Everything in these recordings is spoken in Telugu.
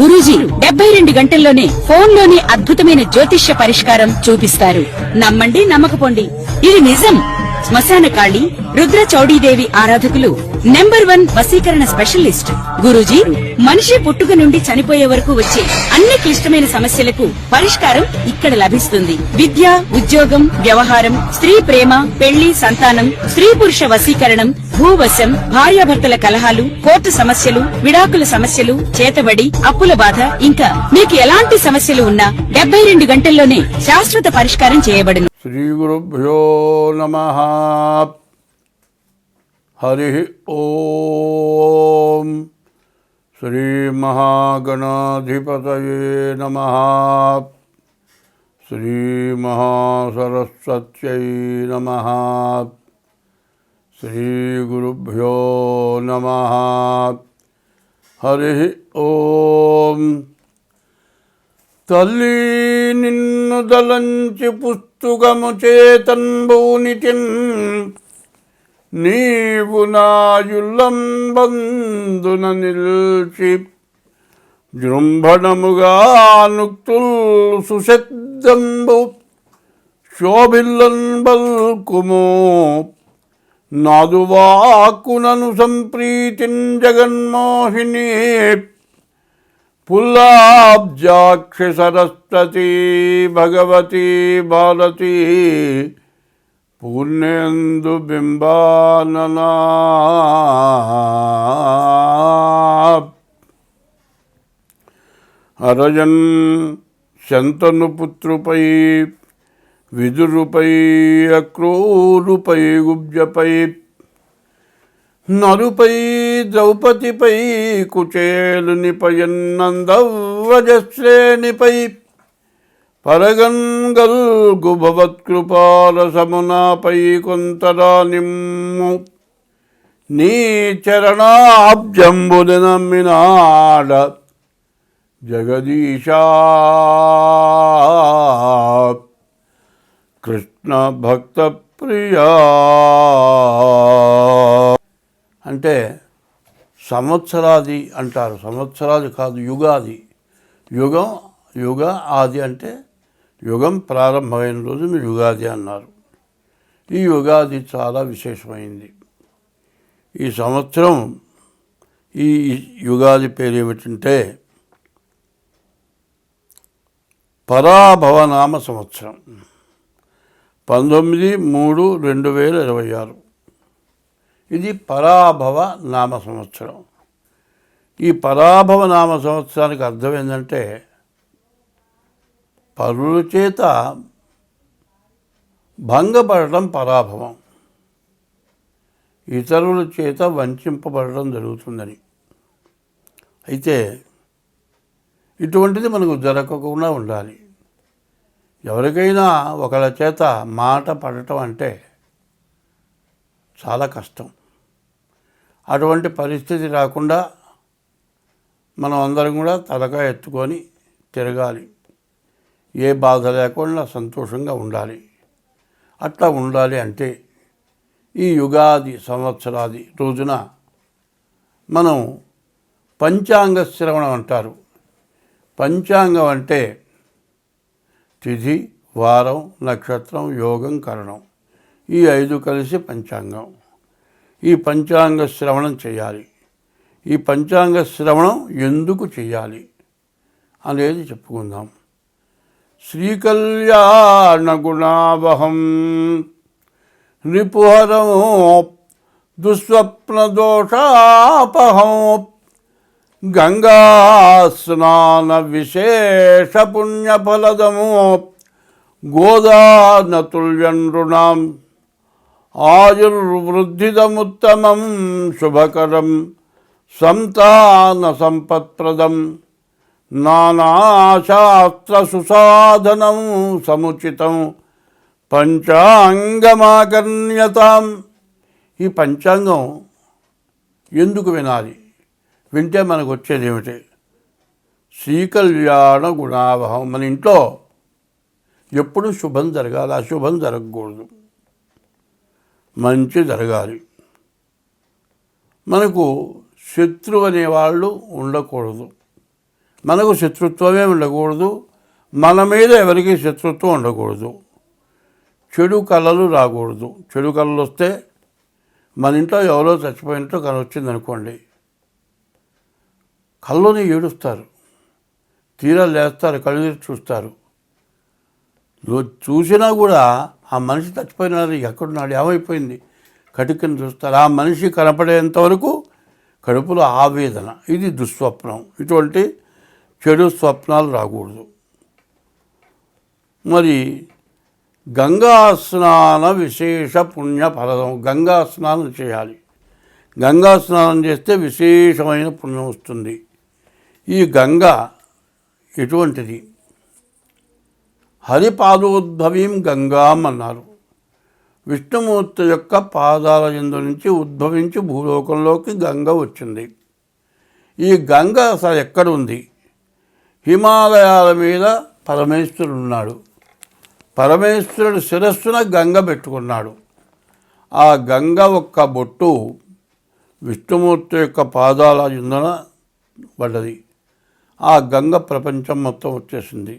గురూజీ 72 గంటల్లోనే ఫోన్లోనే అద్భుతమైన జ్యోతిష్య పరిష్కారం చూపిస్తారు. నమ్మండి, నమ్మకపోండి, ఇది నిజం. శ్మశాన కాళి రుద్ర చౌడీదేవి ఆరాధకులు నంబర్ 1 వశీకరణ స్పెషలిస్ట్. గురూజీ మనిషి పుట్టుక నుండి చనిపోయే వరకు వచ్చే అన్ని క్లిష్టమైన సమస్యలకు పరిష్కారం ఇక్కడ లభిస్తుంది. విద్య, ఉద్యోగం, వ్యవహారం, స్త్రీ ప్రేమ, పెళ్లి, సంతానం, స్త్రీ పురుష వశీకరణం, భూవశం, భార్యాభర్తల కలహాలు, కోర్టు సమస్యలు, విడాకుల సమస్యలు, చేతబడి, అప్పుల బాధ, ఇంకా మీకు ఎలాంటి సమస్యలు ఉన్నా 72 గంటల్లోనే శాశ్వత పరిష్కారం చేయబడును. శ్రీ గురుభ్యో నమః. హరి ఓం. శ్రీ మహాగణాధిపతయే నమః. శ్రీ మహాసరస్వత్యై నమః. శ్రీ గురుభ్యో నమః. హరి ఓం. తల్లి నిన్ను దలంచి పుస్తుకము చేతన్బూనితిన్, నీవు నాయుల్లంబందున నిల్చి జృంభణముగా నుక్తుల్ సుశబ్దంబు శోభిల్లన్ బల్కుమో నాదువాకునను సంప్రీతిన్ జగన్మోహిని పుల్లాబ్జాక్షి సరస్వతి భగవతి భారతి పూర్ణేందు బింబాననా. అరజన్ శంతను పుత్రుపై విదురుపై అక్రూరుపై గుబ్జపై నరుపై ద్రౌపదిపై కుచేలునిపయన్నందవ్రజశ్రేణిపై పరగంగల్గు భవత్కృపారసమునాపై కొంతరా నిమ్ము నీ చరణాబ్జంబుని నమ్మినాడ జగదీశా. కృష్ణ భక్త ప్రియా అంటే సంవత్సరాది అంటారు. సంవత్సరాది కాదు, యుగాది. యుగ ఆది అంటే యుగం ప్రారంభమైన రోజును యుగాది అన్నారు. ఈ యుగాది చాలా విశేషమైంది. ఈ సంవత్సరం, ఈ యుగాది పేరు ఏమిటంటే పరాభవనామ సంవత్సరం. 19/3/2026 ఇది పరాభవ నామ సంవత్సరం. ఈ పరాభవ నామ సంవత్సరానికి అర్థం ఏంటంటే పరుల చేత భంగపడటం పరాభవం, ఇతరుల చేత వంచింపబడటం జరుగుతుందని. అయితే ఇటువంటిది మనకు జరగకుండా ఉండాలి. ఎవరికైనా ఒకళ్ళ చేత మాట పడటం అంటే చాలా కష్టం. అటువంటి పరిస్థితి రాకుండా మనం అందరం కూడా తలకాయ ఎత్తుకొని తిరగాలి. ఏ బాధ లేకుండా సంతోషంగా ఉండాలి. అట్లా ఉండాలి అంటే ఈ యుగాది సంవత్సరాది రోజున మనం పంచాంగ శ్రవణం అంటారు. పంచాంగం అంటే తిథి, వారం, నక్షత్రం, యోగం, కరణం, ఈ 5 కలిసి పంచాంగం. ఈ పంచాంగ శ్రవణం చేయాలి. ఈ పంచాంగ శ్రవణం ఎందుకు చేయాలి అనేది చెప్పుకుందాం. శ్రీకళ్యాణ గుణావహం రిపుహరం దుస్వప్న దోషాపహం గంగా స్నాన విశేష పుణ్యఫలదము గోదానతుల్యం నృణాం ఆయుర్వృద్ధిదముత్తమం శుభకరం సంతాన సంపత్ప్రదం నానాశాస్త్ర సుసాధనం సముచితం పంచాంగమాకర్ణ్యతాం. ఈ పంచాంగం ఎందుకు వినాలి? వింటే మనకు వచ్చేది ఏమిటి? శ్రీకళ్యాణ గుణావహం. మన ఇంట్లో ఎప్పుడు శుభం జరగాలి, అశుభం జరగకూడదు, మంచి జరగాలి. మనకు శత్రువు అనేవాళ్ళు ఉండకూడదు. మనకు శత్రుత్వమే ఉండకూడదు, మన మీద ఎవరికి శత్రుత్వం ఉండకూడదు, చెడు కళలు రాకూడదు. చెడు కళలు వస్తే మన ఇంట్లో ఎవరో చచ్చిపోయినట్టు కళ వచ్చిందనుకోండి, కళ్ళని ఏడుస్తారు, తీరా లేస్తారు, కళ్ళు తెరిచి చూస్తారు. చూసినా కూడా ఆ మనిషి చచ్చిపోయినాడు, ఎక్కడున్నాడు, ఏమైపోయింది, కటికని చూస్తారు. ఆ మనిషి కనపడేంత వరకు కడుపులో ఆవేదన. ఇది దుస్వప్నం. ఇటువంటి చెడు స్వప్నాలు రాకూడదు. మరి గంగా స్నాన విశేష పుణ్య ఫలదం. గంగా స్నానం చేయాలి. గంగా స్నానం చేస్తే విశేషమైన పుణ్యం వస్తుంది. ఈ గంగ ఎటువంటిది? హరిపాదోద్భవీం గంగాం అన్నారు. విష్ణుమూర్తి యొక్క పాదాల యందు నుంచి ఉద్భవించి భూలోకంలోకి గంగ వచ్చింది. ఈ గంగ అసలు ఎక్కడ ఉంది? హిమాలయాల మీద పరమేశ్వరుడు ఉన్నాడు. పరమేశ్వరుడు శిరస్సున గంగ పెట్టుకున్నాడు. ఆ గంగ ఒక్క బొట్టు విష్ణుమూర్తి యొక్క పాదాల యందున పడ్డది. ఆ గంగ ప్రపంచం మొత్తం వచ్చేసింది.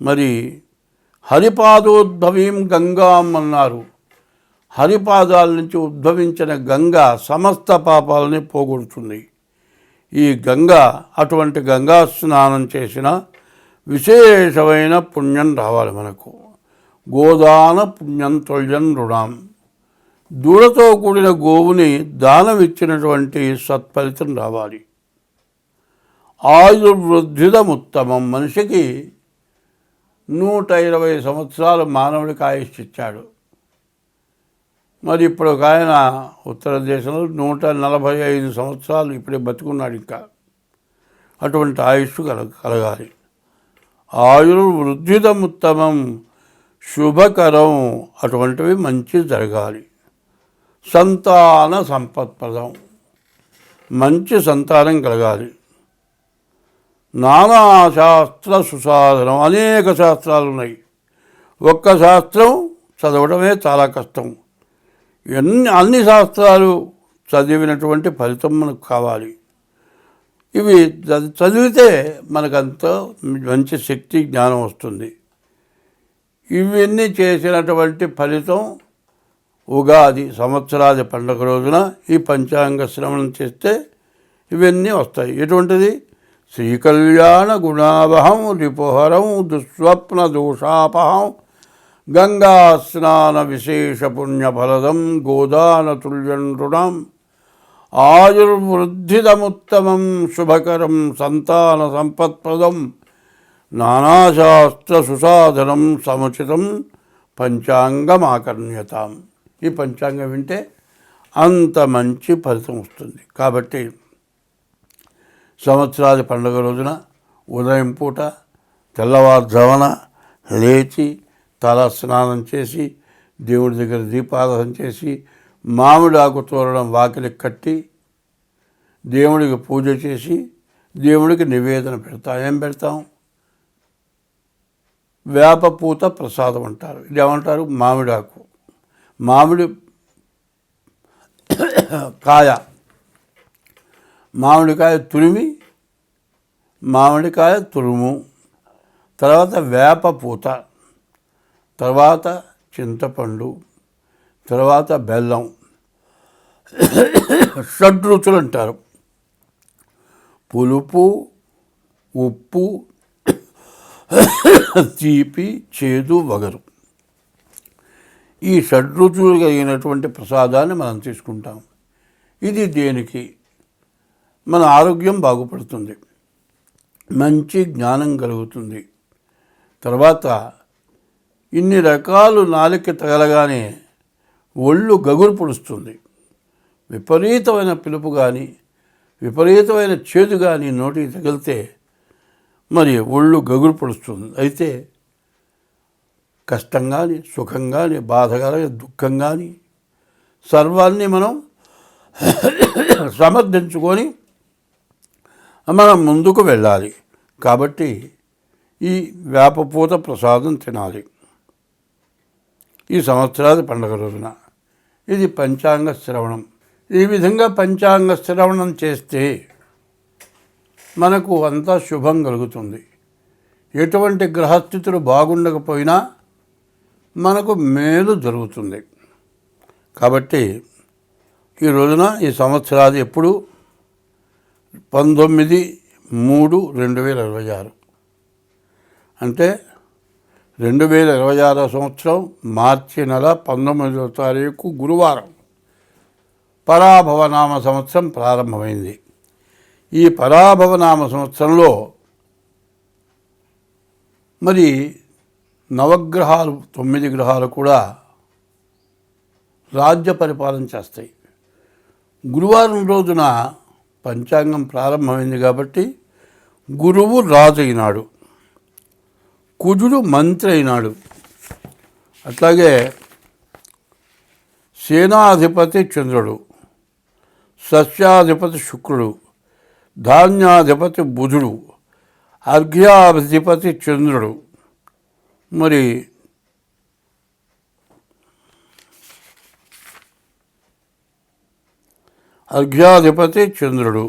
మరి హరిపాదోద్భవీం గంగాం అన్నారు. హరిపాదాల నుంచి ఉద్భవించిన గంగ సమస్త పాపాలని పోగొడుతుంది. ఈ గంగ అటువంటి గంగా స్నానం చేసిన విశేషమైన పుణ్యం రావాలి మనకు. గోదాన పుణ్యం తొల్యం రుణాం. దూడతో కూడిన గోవుని దానం ఇచ్చినటువంటి సత్ఫలితం రావాలి. ఆయుర్వృద్ధిదముత్తమం. మనిషికి 120 సంవత్సరాలు మానవుడికి ఆయుష్ ఇచ్చాడు. మరి ఇప్పుడు ఒక ఆయన ఉత్తర దేశంలో 145 సంవత్సరాలు ఇప్పుడే బతుకున్నాడు. ఇంకా అటువంటి ఆయుష్ కలగాలి. ఆయుర్వృద్ధిదముత్తమం శుభకరం. అటువంటివి మంచి జరగాలి. సంతాన సంపత్ప్రదం. మంచి సంతానం కలగాలి. నానాశాస్త్ర సుసాధనం. అనేక శాస్త్రాలు ఉన్నాయి. ఒక్క శాస్త్రం చదవడమే చాలా కష్టం. అన్ని శాస్త్రాలు చదివినటువంటి ఫలితం మనకు కావాలి. ఇవి చదివితే మనకంత మంచి శక్తి జ్ఞానం వస్తుంది. ఇవన్నీ చేసినటువంటి ఫలితం ఉగాది సంవత్సరాది పండుగ రోజున ఈ పంచాంగ శ్రవణం చేస్తే ఇవన్నీ వస్తాయి. ఎటువంటిది? శ్రీకళ్యాణ గుణావహం రిపుహరం దుస్వప్న దోషాపహం గంగా స్నాన విశేష పుణ్యఫలదం గోదాన తుల్యం రుణం ఆయుర్వృద్ధిదముత్తమం శుభకరం సంతాన సంపత్ప్రదం నానాశాస్త్ర సుసాధనం సముచితం పంచాంగమాకర్ణ్యతాం. ఈ పంచాంగం వింటే అంత మంచి ఫలితం వస్తుంది. కాబట్టి సంవత్సరాది పండుగ రోజున ఉదయం పూట తెల్లవారుజామున లేచి తల స్నానం చేసి దేవుడి దగ్గర దీపారాధన చేసి మామిడి ఆకు తోరణం వాకిలికి కట్టి దేవుడికి పూజ చేసి దేవుడికి నివేదన పెడతాం. ఏం పెడతాం? వేపపూత ప్రసాదం అంటారు. ఇది ఏమంటారు? మామిడాకు, మామిడి కాయ, మామిడికాయ తురిమి, మామిడికాయ తురుము, తర్వాత వేపపూత, తర్వాత చింతపండు, తర్వాత బెల్లం, షడ్రుచులు అంటారు. పులుపు, ఉప్పు, తీపి, చేదు, వగరు. ఈ షడ్రుచులు కలిగినటువంటి ప్రసాదాన్ని మనం తీసుకుంటాం. ఇది దేనికి? మన ఆరోగ్యం బాగుపడుతుంది, మంచి జ్ఞానం కలుగుతుంది. తర్వాత ఇన్ని రకాలు నాలుక తగలగానే ఒళ్ళు గగురు పొడుస్తుంది. విపరీతమైన పిలుపు కానీ విపరీతమైన చేదు కానీ నోటికి తగిలితే మరి ఒళ్ళు గగురు పొడుస్తుంది. అయితే కష్టం కానీ సుఖం కానీ బాధ కానీ దుఃఖం కానీ సర్వాన్ని మనం సమర్థించుకొని మనం ముందుకు వెళ్ళాలి. కాబట్టి ఈ వేపపూత ప్రసాదం తినాలి ఈ సంవత్సరాది పండుగ రోజున. ఇది పంచాంగ శ్రవణం. ఈ విధంగా పంచాంగ శ్రవణం చేస్తే మనకు అంతా శుభం కలుగుతుంది. ఎటువంటి గ్రహస్థితులు బాగుండకపోయినా మనకు మేలు జరుగుతుంది. కాబట్టి ఈ రోజున ఈ సంవత్సరాది ఎప్పుడు 19/3/2026 అంటే 2026 సంవత్సరం మార్చి నెల 19వ తారీఖు గురువారం పరాభవనామ సంవత్సరం ప్రారంభమైంది. ఈ పరాభవనామ సంవత్సరంలో మరి నవగ్రహాలు 9 గ్రహాలు కూడా రాజ్య పరిపాలన చేస్తాయి. గురువారం రోజున పంచాంగం ప్రారంభమైంది కాబట్టి గురువు రాజు అయినాడు, కుజుడు మంత్రి అయినాడు, అట్లాగే సేనాధిపతి చంద్రుడు, సస్యాధిపతి శుక్రుడు, ధాన్యాధిపతి బుధుడు, అర్ఘ్యాధిపతి చంద్రుడు, మరి అర్ఘ్యాధిపతి చంద్రుడు,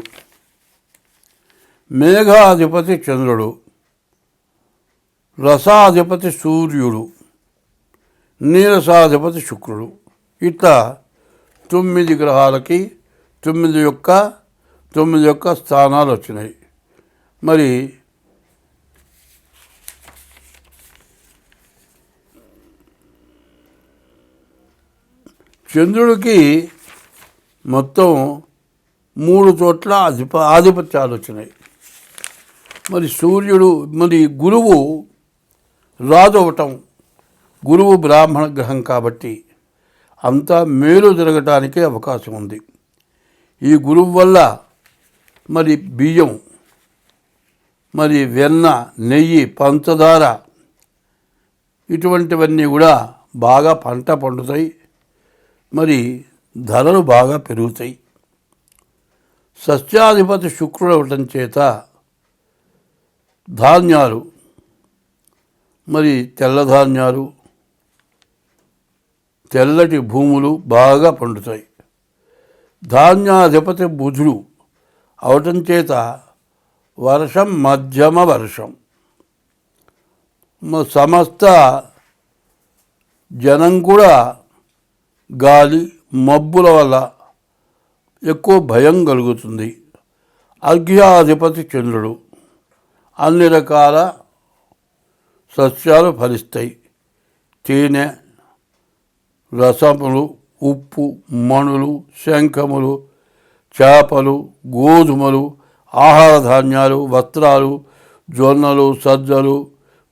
మేఘాధిపతి చంద్రుడు, రసాధిపతి సూర్యుడు, నీరసాధిపతి శుక్రుడు, ఇట్లా 9 గ్రహాలకి 9 యొక్క స్థానాలు వచ్చినాయి. మరి చంద్రుడికి మొత్తం 3 చోట్ల ఆధిపత్యాలు వచ్చినాయి. మరి సూర్యుడు, మరి గురువు రాజు అవటం, గురువు బ్రాహ్మణ గ్రహం కాబట్టి అంతా మేలు జరగటానికి అవకాశం ఉంది. ఈ గురువు వల్ల మరి బియ్యం, మరి వెన్న, నెయ్యి, పంచదార ఇటువంటివన్నీ కూడా బాగా పంట పండుతాయి. మరి ధరలు బాగా పెరుగుతాయి. సస్యాధిపతి శుక్రుడు అవటం చేత ధాన్యాలు, మరి తెల్లధాన్యాలు, తెల్లటి భూములు బాగా పండుతాయి. ధాన్యాధిపతి బుధుడు అవటం చేత వర్షం, మధ్యమ వర్షం, సమస్త జనం కూడా గాలి, మబ్బుల వల్ల ఎక్కువ భయం కలుగుతుంది. అర్ఘ్యాధిపతి చంద్రుడు, అన్ని రకాల సస్యాలు ఫలిస్తాయి. తేనె, రసములు, ఉప్పు, మణులు, శంఖములు, చేపలు, గోధుమలు, ఆహార ధాన్యాలు, వస్త్రాలు, జొన్నలు, సజ్జలు,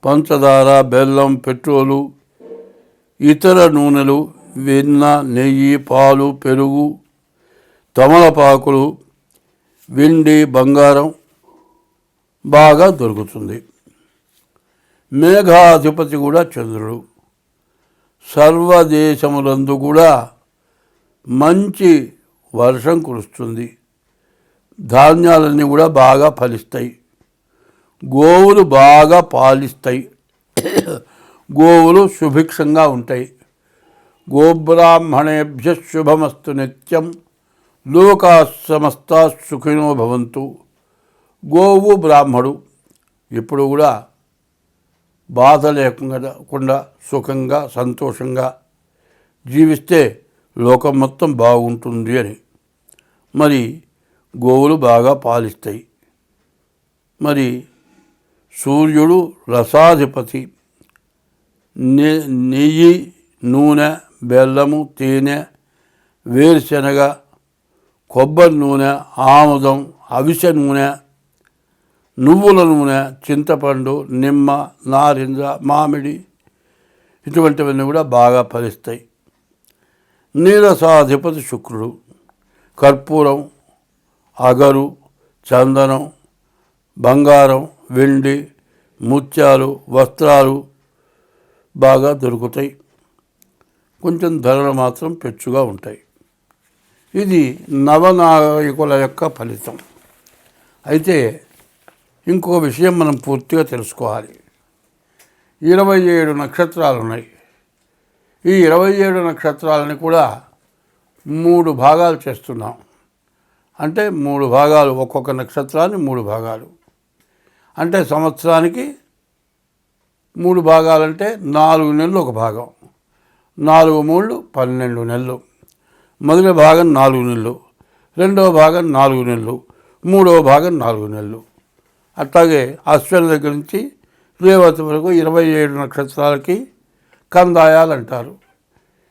పంచదార, బెల్లం, పెట్రోలు, ఇతర నూనెలు, వెన్న, నెయ్యి, పాలు, పెరుగు, తమలపాకులు, వెండి, బంగారం బాగా దొరుకుతుంది. మేఘాధిపతి కూడా చంద్రుడు. సర్వదేశములందు కూడా మంచి వర్షం కురుస్తుంది. ధాన్యాలన్నీ కూడా బాగా ఫలిస్తాయి. గోవులు బాగా పాలిస్తాయి. గోవులు సుభిక్షంగా ఉంటాయి. గోబ్రాహ్మణేభ్య శుభమస్తు నిత్యం, లోకా సమస్తా సుఖినో భవంతు. గోవు బ్రాహ్మడు ఎప్పుడు కూడా బాధ లేకుండా సుఖంగా సంతోషంగా జీవిస్తే లోకం మొత్తం బాగుంటుంది అని. మరి గోవులు బాగా పాలిస్తాయి. మరి సూర్యుడు రసాధిపతి. నెయ్యి, నూనె, బెల్లము, తేనె, వేరుశనగ, కొబ్బరి నూనె, ఆముదం, అవిసె నూనె, నువ్వుల నూనె, చింతపండు, నిమ్మ, నారింజ, మామిడి ఇటువంటివన్నీ కూడా బాగా ఫలిస్తాయి. నీరసాధిపతి శుక్రుడు. కర్పూరం, అగరు, చందనం, బంగారం, వెండి, ముత్యాలు, వస్త్రాలు బాగా దొరుకుతాయి. కొంచెం ధరలు మాత్రం పెచ్చుగా ఉంటాయి. ఇది నవనాయకుల యొక్క ఫలితం. అయితే ఇంకో విషయం మనం పూర్తిగా తెలుసుకోవాలి. 27 నక్షత్రాలు ఉన్నాయి. ఈ 27 నక్షత్రాలని కూడా 3 భాగాలు చేస్తున్నాం. అంటే 3 భాగాలు, ఒక్కొక్క నక్షత్రాన్ని 3 భాగాలు. అంటే సంవత్సరానికి 3 భాగాలంటే 4 నెలలు ఒక భాగం. 4 3 12 నెలలు. మొదటి భాగం 4 నెలలు, రెండవ భాగం 4 నెలలు, మూడవ భాగం 4 నెలలు. అట్లాగే అశ్విని దగ్గర నుంచి రేవతి వరకు 27 నక్షత్రాలకి కందాయాలు అంటారు.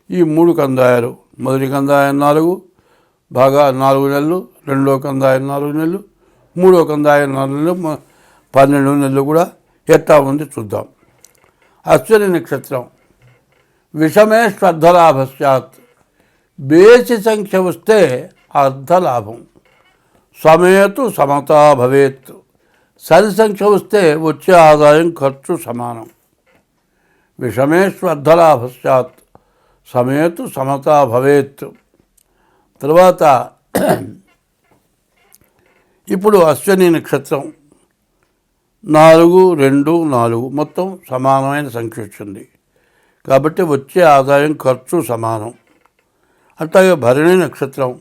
ఈ 3 కందాయాలు, మొదటి కందాయం 4 నెలలు, రెండో కందాయం 4 నెలలు, మూడో కందాయం 4 నెలలు, 12 నెలలు కూడా ఎట్టా ఉంది చూద్దాం. అశ్విని నక్షత్రం విషమే శ్రద్ధలాభస్యాత్. బేసి సంఖ్య వస్తే అర్ధలాభం. సమేతు సమతా భవేత్. సరి సంఖ్య వస్తే వచ్చే ఆదాయం ఖర్చు సమానం. విషమేష్వర్ధలాభస్యాత్ సమేతు సమతా భవేత్. తర్వాత ఇప్పుడు అశ్విని నక్షత్రం 4 2 4 మొత్తం సమానమైన సంఖ్య వచ్చింది కాబట్టి వచ్చే ఆదాయం ఖర్చు సమానం. అట్లాగే భరణి నక్షత్రం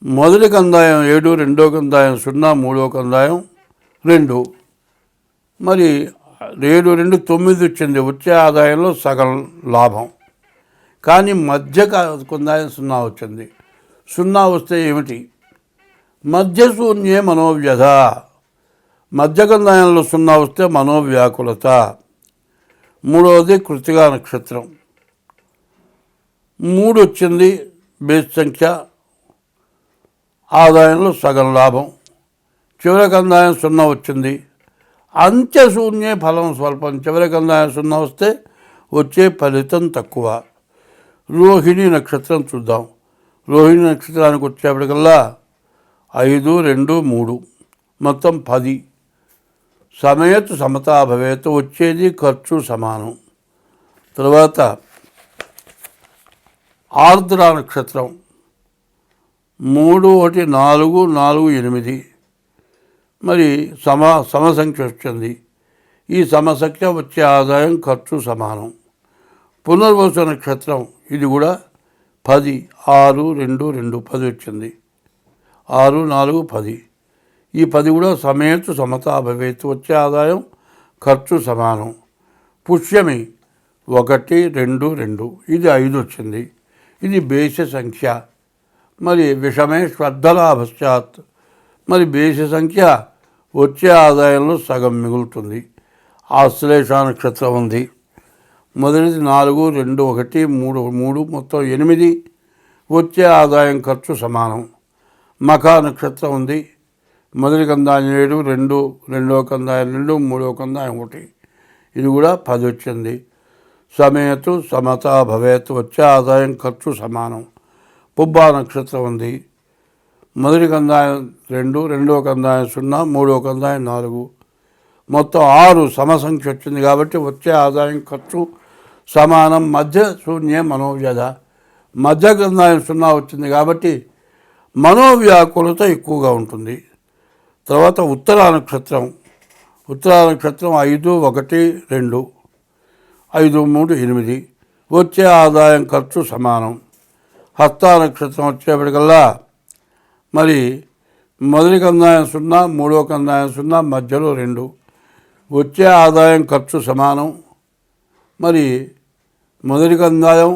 మొదటి కందాయం 7, రెండో కందాయం 0, మూడో కందాయం 2. మరి 7 2 9 వచ్చింది. వచ్చే ఆదాయంలో సగం లాభం. కానీ మధ్య కందాయం 0 వచ్చింది. 0 వస్తే ఏమిటి? మధ్య శూన్యే మనోవ్యధ. మధ్య కందాయంలో 0 వస్తే మనోవ్యాకులత. మూడవది కృత్తికా నక్షత్రం 3 వచ్చింది. బేస్ సంఖ్య, ఆదాయంలో సగం లాభం. చివరి కందాయం 0 వచ్చింది. అంత్యశూన్యే ఫలం స్వల్పం. చివరి కందాయం 0 వస్తే వచ్చే ఫలితం తక్కువ. రోహిణి నక్షత్రం చూద్దాం. రోహిణి నక్షత్రానికి వచ్చేప్పటికల్లా 5 2 3 మొత్తం 10. సమేతు సమతా భవేత్. వచ్చేది ఖర్చు సమానం. తర్వాత ఆర్ద్ర నక్షత్రం 3 1 4 4 8. మరి సమసంఖ్య వచ్చింది. ఈ సమసంఖ్య వచ్చే ఆదాయం ఖర్చు సమానం. పునర్వసు నక్షత్రం ఇది కూడా 10 6 2 2 10 వచ్చింది. 6 4 10. ఈ 10 కూడా సమేతు సమతా భవేత్. వచ్చే ఆదాయం ఖర్చు సమానం. పుష్యమి 1 2 2. ఇది 5 వచ్చింది. ఇది బేసి సంఖ్య. మరి విషమే శ్రద్ధలాభశ్చాత్. మరి బేసి సంఖ్య వచ్చే ఆదాయంలో సగం మిగులుతుంది. ఆశ్లేష నక్షత్రం ఉంది. మొదటిది 4 2 1 3 3 మొత్తం 8. వచ్చే ఆదాయం ఖర్చు సమానం. మఖా నక్షత్రం ఉంది. మొదటి కందాయం 7 2, రెండో కందాయం 2, మూడో కందాయం 1. ఇది కూడా 10 వచ్చింది. సమేతు సమతా భవేత్. వచ్చే ఆదాయం ఖర్చు సమానం. పుబ్బా నక్షత్రం ఉంది. మొదటి కందాయం 2, రెండో కందాయం 0, మూడో కందాయం 4. మొత్తం 6 సమసంఖ్య వచ్చింది కాబట్టి వచ్చే ఆదాయం ఖర్చు సమానం. మధ్య శూన్యే మనోవ్యధ. మధ్య కందాయం 0 వచ్చింది కాబట్టి మనోవ్యాకులత ఎక్కువగా ఉంటుంది. తర్వాత ఉత్తరా నక్షత్రం 5 1 2, 5 3 8. వచ్చే ఆదాయం ఖర్చు సమానం. హస్త నక్షత్రం వచ్చేప్పటికల్లా మరి మొదటి కందాయం 0, మూడో కందాయం 0, మధ్యలో 2. వచ్చే ఆదాయం ఖర్చు సమానం. మరి మొదటి కందాయం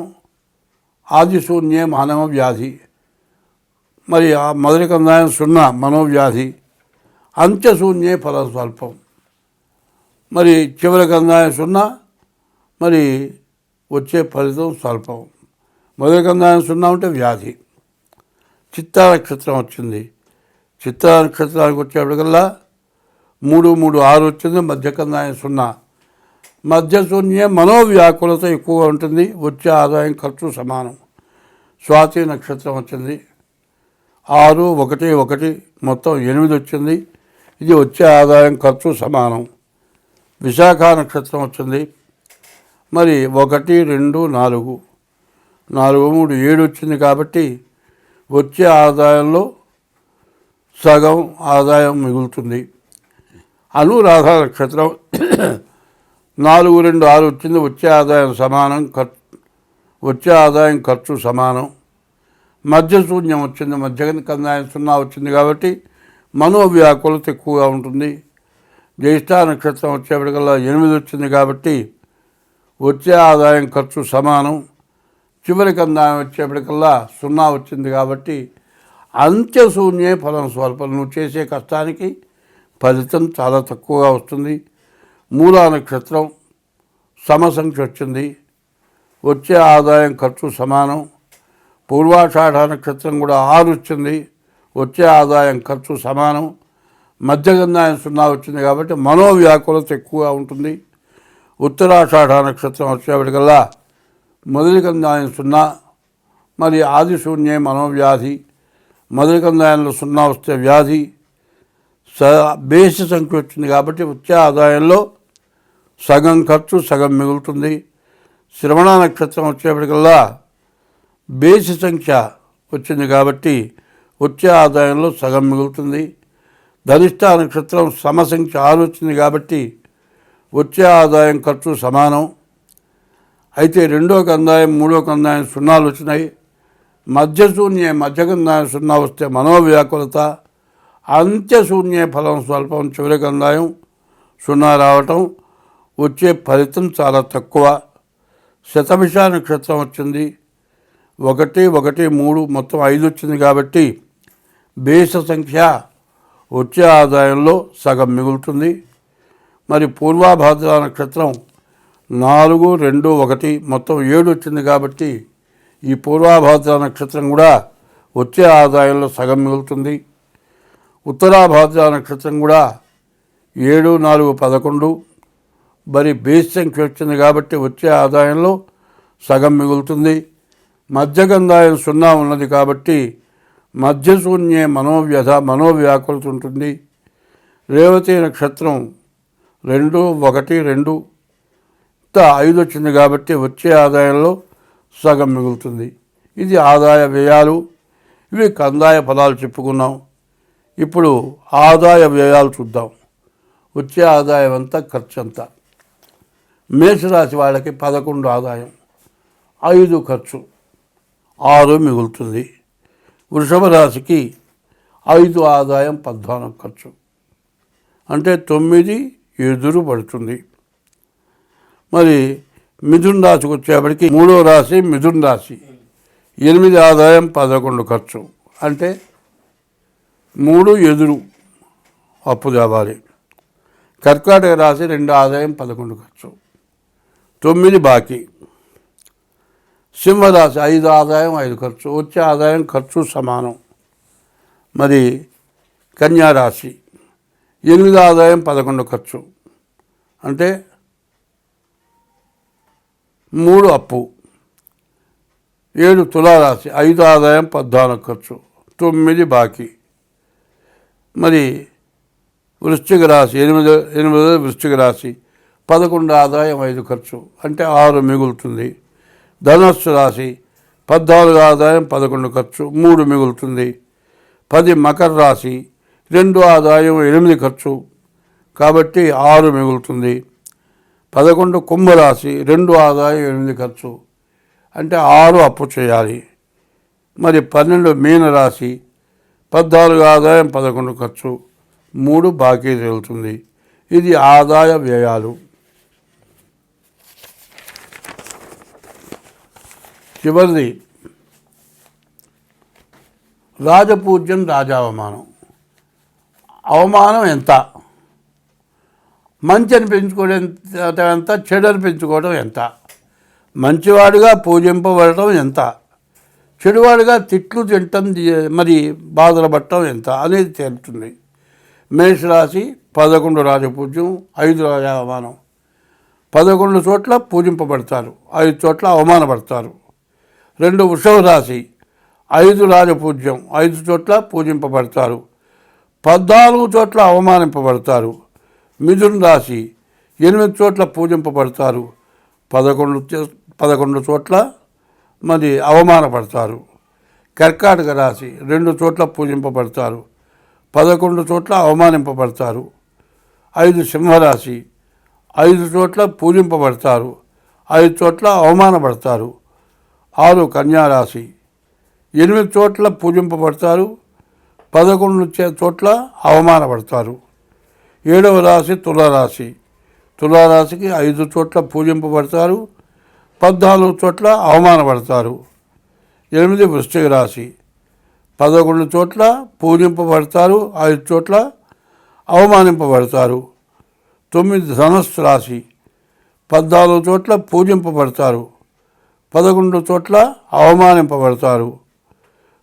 ఆదిశూన్యే మానవ వ్యాధి. మరి ఆ మొదటి కందాయం 0 మనోవ్యాధి. అంత్యశూన్యే ఫలం స్వల్పం. మరి చివరి కందాయం 0, మరి వచ్చే ఫలితం స్వల్పం. మొదటి కందాయం 0 ఉంటే వ్యాధి. చిత్తా నక్షత్రం వచ్చింది. చిత్తా నక్షత్రానికి వచ్చేప్పటికల్లా 3 3 6 వచ్చింది. మధ్య కందాయం 0. మధ్య శూన్య మనోవ్యాకులత ఎక్కువగా ఉంటుంది. వచ్చే ఆదాయం ఖర్చు సమానం. స్వాతి నక్షత్రం వచ్చింది. 6 1 1 మొత్తం 8 వచ్చింది. ఇది వచ్చే ఆదాయం ఖర్చు సమానం. విశాఖ నక్షత్రం వచ్చింది. మరి 1 2 4 4 3 7 వచ్చింది కాబట్టి వచ్చే ఆదాయంలో సగం ఆదాయం మిగులుతుంది. అనురాధ నక్షత్రం 4 2 6 వచ్చింది. వచ్చే ఆదాయం సమానం. వచ్చే ఆదాయం ఖర్చు సమానం. మధ్య శూన్యం వచ్చింది, మధ్య కందాయం 0 వచ్చింది కాబట్టి మనోవ్యాకులత ఎక్కువగా ఉంటుంది. జ్యేష్ఠ నక్షత్రం వచ్చేప్పటికల్లా 8 వచ్చింది కాబట్టి వచ్చే ఆదాయం ఖర్చు సమానం. చివరి కందాయం వచ్చేప్పటికల్లా 0 వచ్చింది కాబట్టి అంత్యశూన్యే ఫలం స్వల్పం. నువ్వు చేసే కష్టానికి ఫలితం చాలా తక్కువగా వస్తుంది. మూలా నక్షత్రం సమసంఖ్య వచ్చింది, వచ్చే ఆదాయం ఖర్చు సమానం. పూర్వాషాఢ నక్షత్రం కూడా 6 వచ్చింది, వచ్చే ఆదాయం ఖర్చు సమానం. మధ్యగంధాయం 0 వచ్చింది కాబట్టి మనోవ్యాకులత ఎక్కువగా ఉంటుంది. ఉత్తరాషాఢ నక్షత్రం వచ్చేప్పటికల్లా మొదటి కందాయం 0, మరి ఆది శూన్యే మనోవ్యాధి. మొదటి కందాయంలో 0 వస్తే వ్యాధి. బేసి సంఖ్య వచ్చింది కాబట్టి వచ్చే ఆదాయంలో సగం ఖర్చు సగం మిగులుతుంది. శ్రవణ నక్షత్రం వచ్చేప్పటికల్లా బేసి సంఖ్య వచ్చింది కాబట్టి వచ్చే ఆదాయంలో సగం మిగులుతుంది. ధనిష్ట నక్షత్రం సమసంఖ్య 6 వచ్చింది కాబట్టి వచ్చే ఆదాయం ఖర్చు సమానం. అయితే రెండో కందాయం మూడో కందాయం 0 వచ్చినాయి. మధ్యశూన్యే మధ్యకందాయం 0 వస్తే మనోవ్యాకులత. అంత్యశూన్యే ఫలం స్వల్పం. చివరి కందాయం 0 రావటం, వచ్చే ఫలితం చాలా తక్కువ. శతభిష నక్షత్రం వచ్చింది, 1, 1, 3 మొత్తం 5 వచ్చింది కాబట్టి బేస సంఖ్య వచ్చే ఆదాయంలో సగం మిగులుతుంది. మరి పూర్వాభాద్ర నక్షత్రం 4, 2, 1 మొత్తం 7 వచ్చింది కాబట్టి ఈ పూర్వాభాద్ర నక్షత్రం కూడా వచ్చే ఆదాయంలో సగం మిగులుతుంది. ఉత్తరాభాద్ర నక్షత్రం కూడా 7, 4, 11 మరి బేస్ సంఖ్య వచ్చింది కాబట్టి వచ్చే ఆదాయంలో సగం మిగులుతుంది. మధ్యగంధాయం 0 ఉన్నది కాబట్టి మధ్యశూన్యే మనోవ్యాకులత ఉంటుంది. రేవతి నక్షత్రం 2, 1, 2 5 వచ్చింది కాబట్టి వచ్చే ఆదాయంలో సగం మిగులుతుంది. ఇది ఆదాయ వ్యయాలు. ఇవి కందాయ ఫలాలు చెప్పుకున్నాం. ఇప్పుడు ఆదాయ వ్యయాలు చూద్దాం. వచ్చే ఆదాయం అంతా ఖర్చు అంతా. మేషరాశి వాళ్ళకి 11 ఆదాయం, 5 ఖర్చు, 6 మిగులుతుంది. వృషభ రాశికి 5 ఆదాయం, 14 ఖర్చు, అంటే 9 ఎదురు పడుతుంది. మరి మిథున్ రాశికి వచ్చేప్పటికి 3వ రాశి మిథున్ రాశి, 8 ఆదాయం, 11 ఖర్చు, అంటే 3 ఎదురు అప్పు తేవాలి. కర్కాటక రాశి 2 ఆదాయం, 11 ఖర్చు, 9 బాకీ. సింహరాశి 5 ఆదాయం, 5 ఖర్చు, వచ్చే ఆదాయం ఖర్చు సమానం. మరి కన్యారాశి 8 ఆదాయం, 11 ఖర్చు, అంటే 3 అప్పు. 7 తులారాశి 5 ఆదాయం, 14 ఖర్చు, 9 బాకీ. మరి వృశ్చిక రాశి 8 వృశ్చిక రాశి 11 ఆదాయం, 5 ఖర్చు, అంటే 6 మిగులుతుంది. ధనస్సు రాశి 14 ఆదాయం, 11 ఖర్చు, 3 మిగులుతుంది. 10 మకర రాశి 2 ఆదాయం, 8 ఖర్చు, కాబట్టి 6 మిగులుతుంది. 11 కుంభరాశి 2 ఆదాయం, 8 ఖర్చు, అంటే 6 అప్పు చేయాలి. మరి 12 మీనరాశి 14 ఆదాయం, 11 ఖర్చు, 3 బాకీ తేలుతుంది. ఇది ఆదాయ వ్యయాలు. చివరిది రాజపూజ్యం, రాజావమానం. అవమానం ఎంత? మంచి అనిపించుకోవడం ఎంత? చెడు అనిపించుకోవడం ఎంత? మంచివాడుగా పూజింపబడటం ఎంత? చెడువాడుగా తిట్లు తింటం, మరి బాధలు పడటం ఎంత అనేది తేలుతుంది. మేషరాశి 11 రాజపూజ్యం, 5 రాజావమానం. 11 చోట్ల పూజింపబడతారు, 5 చోట్ల అవమానపడతారు. 2 వృషభ రాశి 5 రాజపూజ్యం, 5 చోట్ల పూజింపబడతారు, 14 చోట్ల అవమానింపబడతారు. మిథున రాశి 8 చోట్ల పూజింపబడతారు, 11 చోట్ల మరి అవమానపడతారు. కర్కాటక రాశి 2 చోట్ల పూజింపబడతారు, 11 చోట్ల అవమానింపబడతారు. 5 సింహరాశి 5 చోట్ల పూజింపబడతారు, 5 చోట్ల అవమానపడతారు. 6 కన్యారాశి 8 చోట్ల పూజింపబడతారు, 11 చోట్ల అవమానపడతారు. 7వ రాశి తులారాశి. తులారాశికి 5 చోట్ల పూజింపబడతారు, 14 చోట్ల అవమానపడతారు. 8 వృశ్చిక రాశి. 11 చోట్ల పూజింపబడతారు, 5 చోట్ల అవమానింపబడతారు. 9 ధనుస్సు రాశి. 14 చోట్ల పూజింపబడతారు, 11 చోట్ల అవమానింపబడతారు.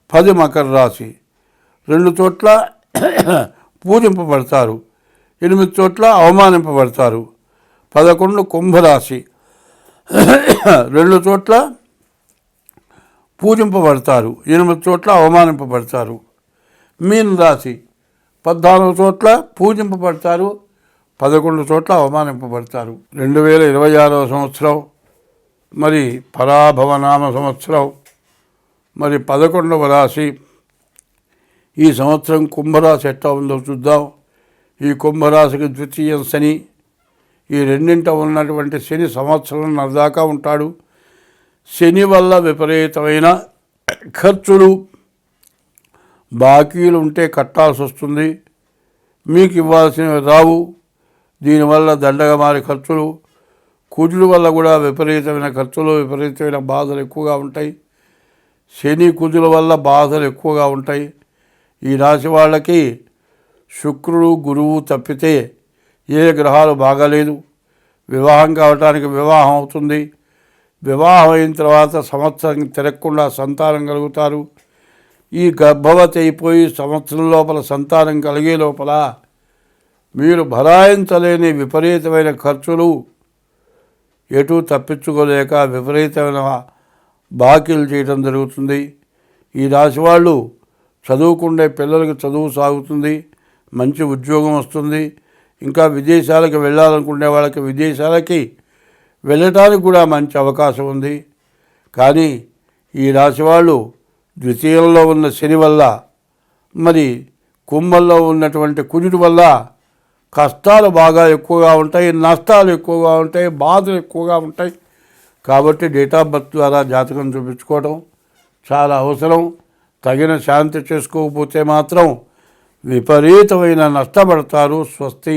10 మకర రాశి. 2 చోట్ల పూజింపబడతారు, 8 చోట్ల అవమానింపబడతారు. 11 కుంభరాశి. 2 చోట్ల పూజింపబడతారు, 8 చోట్ల అవమానింపబడతారు. మీన రాశి. 14 చోట్ల పూజింపబడతారు, 11 చోట్ల అవమానింపబడతారు. 2026వ సంవత్సరం మరి పరాభవనామ సంవత్సరం, మరి 11వ రాశి. ఈ సంవత్సరం కుంభరాశి ఎట్లా ఉందో చూద్దాం. ఈ కుంభరాశికి ద్వితీయ శని. ఈ రెండింట ఉన్నటువంటి శని సంవత్సరం దాకా ఉంటాడు. శని వల్ల విపరీతమైన ఖర్చులు, బాకీలు ఉంటే కట్టాల్సి వస్తుంది, మీకు ఇవ్వాల్సినవి రావు. దీనివల్ల దండగా మారి ఖర్చులు, కుజుల వల్ల కూడా విపరీతమైన ఖర్చులు, విపరీతమైన బాధలు ఎక్కువగా ఉంటాయి. శని కుజుల వల్ల బాధలు ఎక్కువగా ఉంటాయి. ఈ రాశి వాళ్ళకి శుక్రుడు గురువు తప్పితే ఏ గ్రహాలు బాగాలేదు. వివాహం కావటానికి వివాహం అవుతుంది. వివాహం అయిన తర్వాత సంవత్సరం తిరగకుండా సంతానం కలుగుతారు. ఈ గర్భవతి అయిపోయి సంవత్సరం లోపల సంతానం కలిగే లోపల మీరు భరాయించలేని విపరీతమైన ఖర్చులు, ఎటు తప్పించుకోలేక విపరీతమైన బాకీలు చేయడం జరుగుతుంది. ఈ రాశి వాళ్ళు చదువుకుండే పిల్లలకి చదువు సాగుతుంది, మంచి ఉద్యోగం వస్తుంది. ఇంకా విదేశాలకు వెళ్ళాలనుకునే వాళ్ళకి విదేశాలకి వెళ్ళటానికి కూడా మంచి అవకాశం ఉంది. కానీ ఈ రాశి వాళ్ళు ద్వితీయంలో ఉన్న శని వల్ల, మరి కుంభంలో ఉన్నటువంటి కుజుడి వల్ల కష్టాలు బాగా ఎక్కువగా ఉంటాయి, నష్టాలు ఎక్కువగా ఉంటాయి, బాధలు ఎక్కువగా ఉంటాయి. కాబట్టి డేట్ ఆఫ్ బర్త్ ద్వారా జాతకం చూపించుకోవడం చాలా అవసరం. తగిన శాంతి చేసుకోకపోతే మాత్రం విపరీతమైన నష్టపడతారు. స్వస్తి.